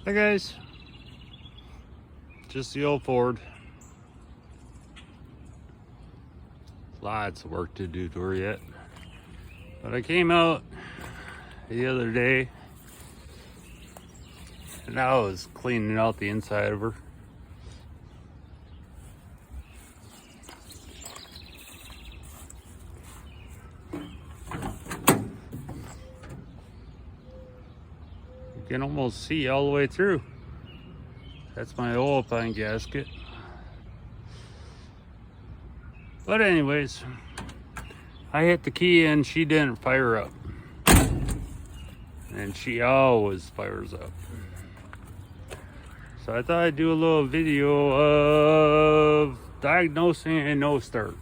Hi guys, just the old Ford. Lots of work to do to her yet. But I came out the other day and I was cleaning out the inside of her. You can almost see all the way through. That's my oil pan gasket. But anyways, I hit the key and she didn't fire up. And she always fires up. So I thought I'd do a little video of diagnosing a no start.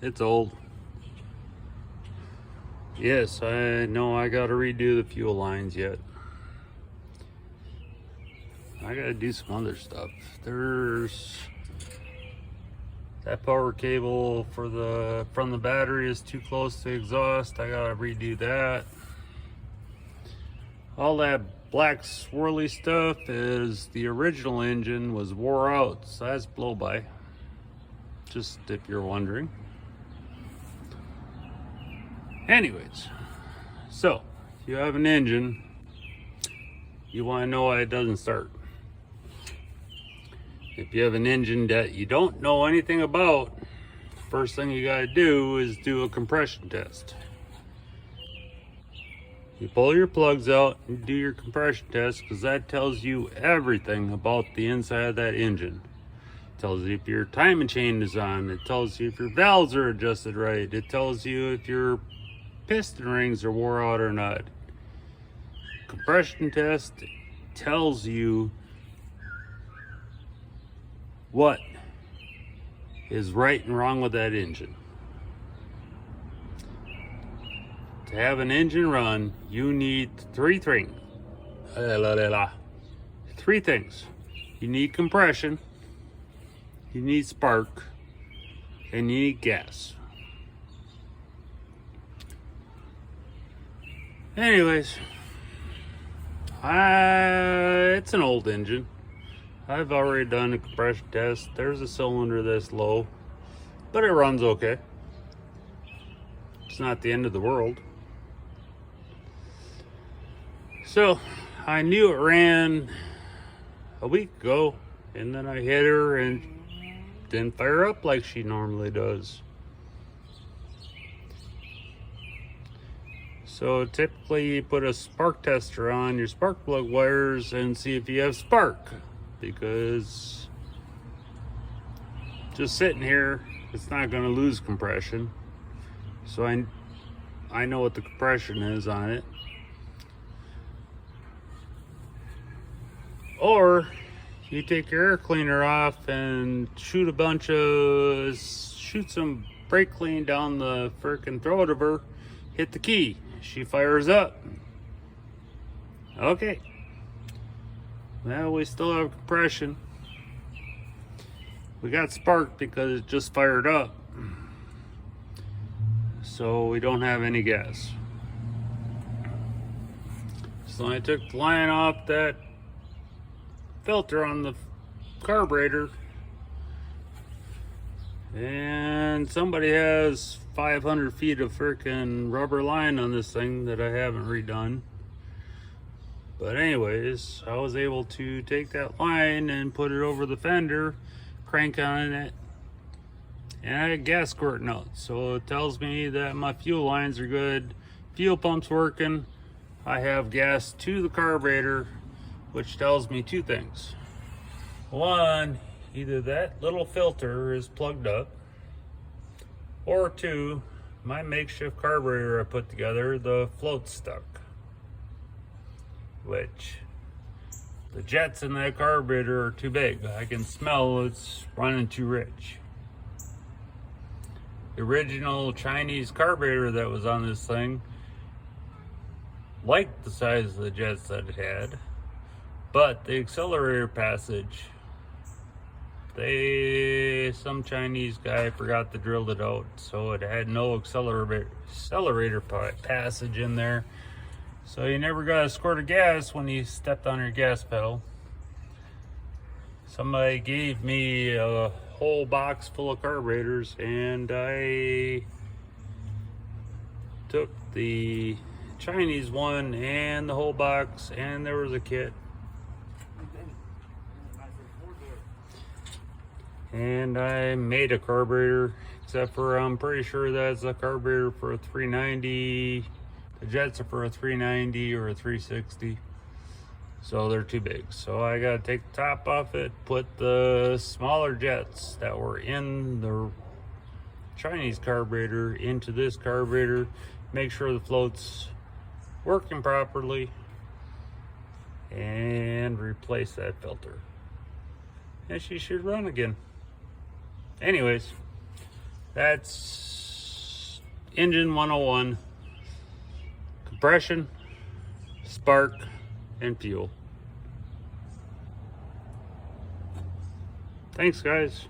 It's old. Yes, I know I gotta redo the fuel lines yet. I gotta do some other stuff. There's that power cable from the battery is too close to the exhaust. I gotta redo that. All that black swirly stuff is the original engine was wore out, so that's blow by. Just if you're wondering. Anyways, so you have an engine, you want to know why it doesn't start. If you have an engine that you don't know anything about, the first thing you got to do is do a compression test. You pull your plugs out and do your compression test, because that tells you everything about the inside of that engine. It tells you if your timing chain is on, it tells you if your valves are adjusted right, it tells you if your piston rings are wore out or not. Compression test tells you what is right and wrong with that engine. To have an engine run, you need three things. Three things. You need compression, you need spark, and you need gas. Anyways, it's an old engine. I've already done a compression test. There's a cylinder this low, but it runs okay. It's not the end of the world. So I knew it ran a week ago, and then I hit her and didn't fire up like she normally does. So typically you put a spark tester on your spark plug wires and see if you have spark, because just sitting here, it's not going to lose compression. So I know what the compression is on it. Or you take your air cleaner off and shoot some brake clean down the frickin' throat of her, hit the key. She fires up. Okay. Well, we still have compression. We got spark because it just fired up. So we don't have any gas. So I took the line off that filter on the carburetor. And somebody has 500 feet of freaking rubber line on this thing that I haven't redone. But anyways, I was able to take that line and put it over the fender, crank on it, and I had gas squirting out. So it tells me that my fuel lines are good, fuel pump's working, I have gas to the carburetor, which tells me two things. One, either that little filter is plugged up, or two, my makeshift carburetor I put together, the float's stuck. Which, the jets in that carburetor are too big. I can smell it's running too rich. The original Chinese carburetor that was on this thing liked the size of the jets that it had, but the accelerator passage, some Chinese guy forgot to drill it out, so it had no accelerator passage in there, So you never got a squirt of gas when you stepped on your gas pedal. Somebody gave me a whole box full of carburetors, and I took the Chinese one and the whole box, and there was a kit. And I made a carburetor, except for I'm pretty sure that's a carburetor for a 390. The jets are for a 390 or a 360. So they're too big. So I gotta take the top off it, put the smaller jets that were in the Chinese carburetor into this carburetor, make sure the float's working properly, and replace that filter. And she should run again. Anyways, that's engine 101. Compression, spark, and fuel. Thanks, guys.